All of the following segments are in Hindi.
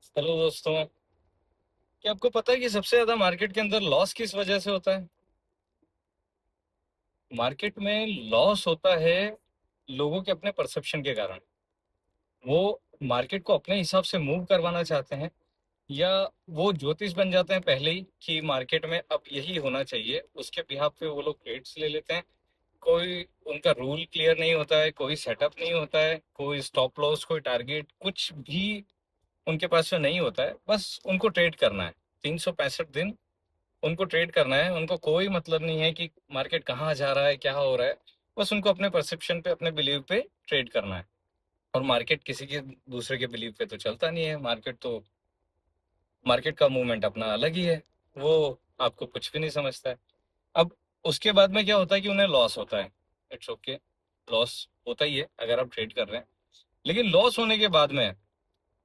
हेलो दोस्तों। क्या आपको पता है कि सबसे ज्यादा मार्केट के अंदर लॉस किस वजह से होता है? मार्केट में लॉस होता है लोगों के अपने परसेप्शन के कारण। वो मार्केट को अपने हिसाब से मूव करवाना चाहते हैं, या वो ज्योतिष बन जाते हैं पहले ही कि मार्केट में अब यही होना चाहिए। उसके बिहाफ पे वो लोग ट्रेड्स ले लेते हैं। कोई उनका रूल क्लियर नहीं होता है, कोई सेटअप नहीं होता है, कोई स्टॉप लॉस, कोई टारगेट, कुछ भी उनके पास में नहीं होता है। बस उनको ट्रेड करना है। 365 दिन उनको ट्रेड करना है। उनको कोई मतलब नहीं है कि मार्केट कहाँ जा रहा है, क्या हो रहा है। बस उनको अपने परसेप्शन पे, अपने बिलीव पे ट्रेड करना है। और मार्केट किसी के दूसरे के बिलीव पे तो चलता नहीं है। मार्केट का मूवमेंट अपना अलग ही है। वो आपको कुछ भी नहीं समझता है। अब उसके बाद में क्या होता है कि उन्हें लॉस होता है। इट्स ओके, लॉस होता ही है अगर आप ट्रेड कर रहे हैं। लेकिन लॉस होने के बाद में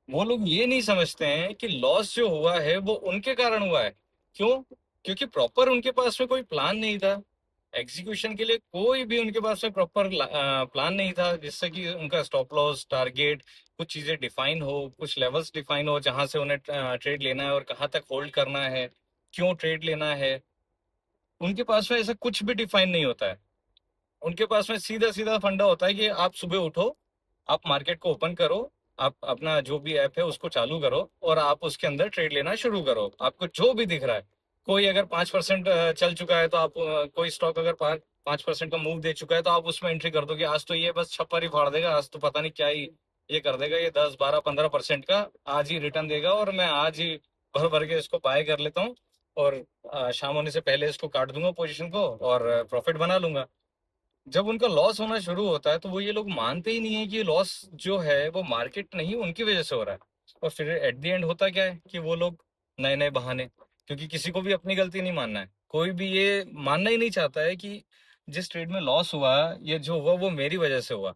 वो लोग ये नहीं समझते हैं कि लॉस जो हुआ है वो उनके कारण हुआ है। क्यों? क्योंकि प्रॉपर उनके पास में कोई प्लान नहीं था। एग्जीक्यूशन के लिए कोई भी उनके पास में प्रॉपर प्लान नहीं था, जिससे कि उनका स्टॉप लॉस, टारगेट, कुछ चीजें डिफाइन हो, कुछ लेवल्स डिफाइन हो जहां से उन्हें ट्रेड लेना है और कहाँ तक होल्ड करना है, क्यों ट्रेड लेना है। उनके पास में ऐसा कुछ भी डिफाइन नहीं होता है। उनके पास में सीधा सीधा फंडा होता है कि आप सुबह उठो, आप मार्केट को ओपन करो, आप अपना जो भी ऐप है उसको चालू करो और आप उसके अंदर ट्रेड लेना शुरू करो। आपको जो भी दिख रहा है, कोई अगर 5% चल चुका है तो आप कोई स्टॉक अगर 5% का मूव दे चुका है तो आप उसमें एंट्री कर दो कि आज तो ये बस छप्पर ही फाड़ देगा, आज तो पता नहीं क्या ही ये कर देगा, ये 10 12 15% का आज ही रिटर्न देगा और मैं आज ही भर भर के इसको बाय कर लेता हूँ। और शाम होने से पहले इसको काट दूंगा पोजीशन को और प्रॉफिट बना लूंगा। जब उनका लॉस होना शुरू होता है तो वो ये लोग मानते ही नहीं है कि लॉस जो है वो मार्केट नहीं, उनकी वजह से हो रहा है। और फिर एट द एंड होता क्या है कि वो लोग नए नए बहाने, क्योंकि किसी को भी अपनी गलती नहीं मानना है, कोई भी ये मानना ही नहीं चाहता है कि जिस ट्रेड में लॉस हुआ, ये जो हुआ वो मेरी वजह से हुआ।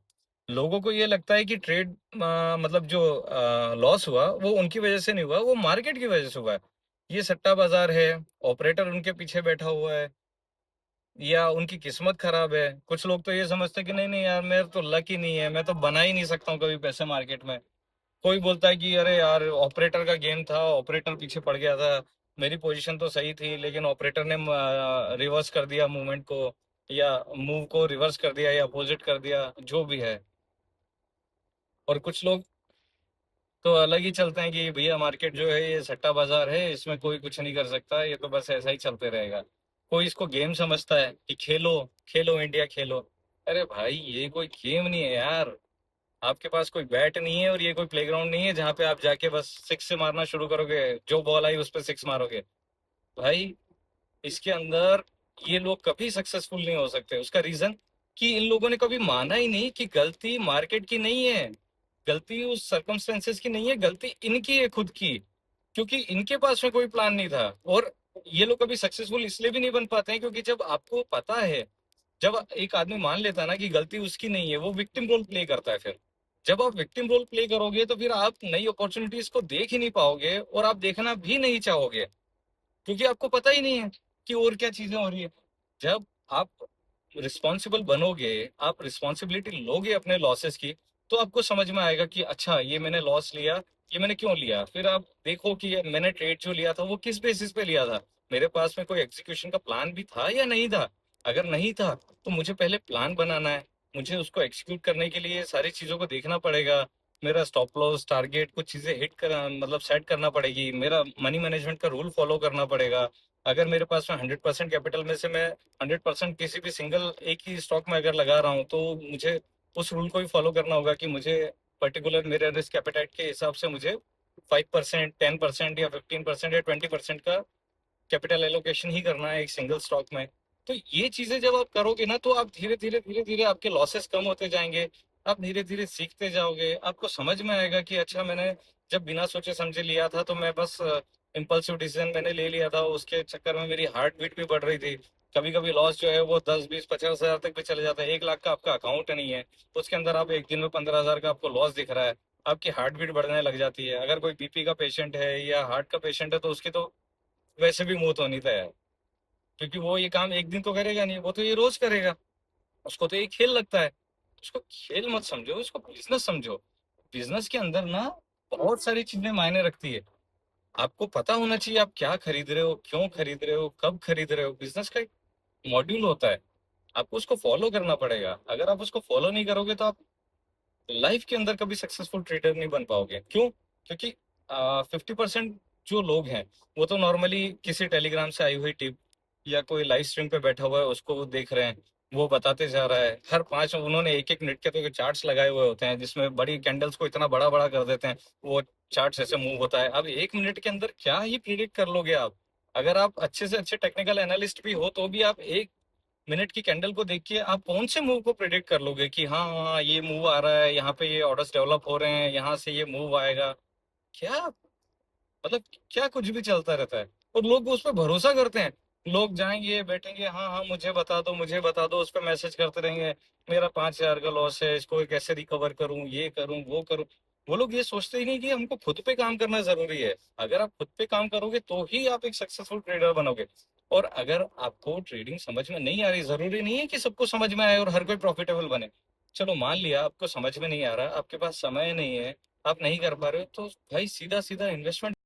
लोगों को ये लगता है कि ट्रेड मतलब जो लॉस हुआ वो उनकी वजह से नहीं हुआ, वो मार्केट की वजह से हुआ है। ये सट्टा बाजार है, ऑपरेटर उनके पीछे बैठा हुआ है, या उनकी किस्मत खराब है। कुछ लोग तो ये समझते हैं कि नहीं नहीं यार, मेरे तो लक ही नहीं है, मैं तो बना ही नहीं सकता हूँ कभी पैसे मार्केट में। कोई बोलता है कि अरे यार ऑपरेटर का गेम था, ऑपरेटर पीछे पड़ गया था, मेरी पोजीशन तो सही थी लेकिन ऑपरेटर ने रिवर्स कर दिया मूवमेंट को, या मूव को रिवर्स कर दिया या अपोजिट कर दिया, जो भी है। और कुछ लोग तो अलग ही चलते हैं कि भैया मार्केट जो है ये सट्टा बाजार है, इसमें कोई कुछ नहीं कर सकता, ये तो बस ऐसा ही चलते रहेगा। कोई इसको गेम समझता है कि खेलो, खेलो इंडिया खेलो। अरे भाई ये कोई गेम नहीं है यार। आपके पास कोई बैट नहीं है और ये कोई प्लेग्राउंड नहीं है जहाँ पे आप जाके बस सिक्स से मारना शुरू करोगे, जो बॉल आई उस पर सिक्स मारोगे। भाई इसके अंदर ये लोग कभी सक्सेसफुल नहीं हो सकते। उसका रीजन कि इन लोगों ने कभी माना ही नहीं कि गलती मार्केट की नहीं है, गलती उस सर्कमस्टेंसेस की नहीं है, गलती इनकी है खुद की। क्योंकि इनके पास में कोई प्लान नहीं था। और ये लोग कभी सक्सेसफुल इसलिए भी नहीं बन पाते हैं क्योंकि जब आपको पता है, जब एक आदमी मान लेता है ना कि गलती उसकी नहीं है, वो विक्टिम रोल प्ले करता है। फिर जब आप विक्टिम रोल प्ले करोगे तो फिर आप नई अपॉर्चुनिटीज को देख ही नहीं पाओगे और आप देखना भी नहीं चाहोगे, क्योंकि आपको पता ही नहीं है कि और क्या चीजें हो रही है। जब आप रिस्पॉन्सिबल बनोगे, आप रिस्पॉन्सिबिलिटी लोगे अपने लॉसेस की, तो आपको समझ में आएगा कि अच्छा ये मैंने लॉस लिया, ये मैंने क्यों लिया। फिर आप देखो कि ये मैंने ट्रेड जो लिया था वो किस बेसिस पे लिया था, मेरे पास में कोई एग्जीक्यूशन का प्लान भी था या नहीं था। अगर नहीं था तो मुझे पहले प्लान बनाना है, मुझे उसको एग्जीक्यूट करने के लिए सारी चीजों को देखना पड़ेगा। मेरा स्टॉप लॉस, टारगेट, कुछ चीजें हिट कर मतलब सेट करना पड़ेगी, मेरा मनी मैनेजमेंट का रूल फॉलो करना पड़ेगा। अगर मेरे पास में 100% कैपिटल में से मैं 100% किसी भी सिंगल एक ही स्टॉक में अगर लगा रहा हूँ तो मुझे उस रूल को भी फॉलो करना होगा कि मुझे पर्टिकुलर मेरे रिस्क एपेटाइट के हिसाब से मुझे 5%, 10% या 15% या 20% का कैपिटल एलोकेशन ही करना है एक सिंगल स्टॉक में। तो ये चीजें जब आप करोगे ना तो आप धीरे धीरे आपके लॉसेस कम होते जाएंगे। आप धीरे धीरे सीखते जाओगे, आपको समझ में आएगा कि अच्छा मैंने जब बिना सोचे समझे लिया था तो मैं बस इम्पल्सिव डिसीजन मैंने ले लिया था, उसके चक्कर में मेरी हार्ट बीट भी बढ़ रही थी। कभी कभी लॉस जो है वो 10 20 50 हजार तक भी चले जाता है। 1 लाख का आपका अकाउंट नहीं है, उसके अंदर आप एक दिन में 15 हजार का आपको लॉस दिख रहा है, आपकी हार्ट बीट बढ़ने लग जाती है। अगर कोई बीपी का पेशेंट है या हार्ट का पेशेंट है तो उसकी तो वैसे भी मौत होनी तय है, क्योंकि वो ये काम एक दिन तो करेगा नहीं, वो तो ये रोज करेगा। उसको तो ये खेल लगता है। उसको खेल मत समझो, उसको बिजनेस समझो। बिजनेस के अंदर ना बहुत सारी चीजें मायने रखती है। आपको पता होना चाहिए आप क्या खरीद रहे हो, क्यों खरीद रहे हो, कब खरीद रहे हो। बिजनेस का एक मॉड्यूल होता है, आपको उसको फॉलो करना पड़ेगा। अगर आप उसको फॉलो नहीं करोगे तो आप लाइफ के अंदर कभी सक्सेसफुल ट्रेडर नहीं बन पाओगे। क्यों? क्योंकि 50% जो लोग हैं वो तो नॉर्मली किसी टेलीग्राम से आई हुई टिप या कोई लाइव स्ट्रीम पे बैठा हुआ है उसको वो देख रहे हैं, वो बताते जा रहा है। हर 5 उन्होंने एक एक मिनट के तो चार्ट्स लगाए हुए होते हैं जिसमें बड़ी कैंडल्स को इतना बड़ा बड़ा कर देते हैं, वो चार्ट्स ऐसे मूव होता है। अब 1 मिनट के अंदर क्या ही प्रिडिक्ट कर लोगे आप? अगर आप अच्छे से अच्छे टेक्निकल एनालिस्ट भी हो तो भी आप 1 मिनट की कैंडल को देख के आप कौन से मूव को प्रिडिक्ट कर लोगे कि हाँ हाँ ये मूव आ रहा है, यहाँ पे ये ऑर्डर्स डेवलप हो रहे हैं, यहाँ से ये मूव आएगा? क्या मतलब, क्या कुछ भी चलता रहता है और लोग उस पर भरोसा करते हैं। लोग जाएंगे बैठेंगे, हाँ हाँ मुझे बता दो मुझे बता दो, उस पर मैसेज करते रहेंगे, मेरा 5,000 का लॉस है, इसको कैसे रिकवर करूं, ये करूं वो करूं। वो लोग ये सोचते ही नहीं कि हमको खुद पे काम करना जरूरी है। अगर आप खुद पे काम करोगे तो ही आप एक सक्सेसफुल ट्रेडर बनोगे। और अगर आपको ट्रेडिंग समझ में नहीं आ रही, जरूरी नहीं है कि सबको समझ में आए और हर कोई प्रॉफिटेबल बने। चलो मान लिया आपको समझ में नहीं आ रहा, आपके पास समय नहीं है, आप नहीं कर पा रहे हो, तो भाई सीधा सीधा इन्वेस्टमेंट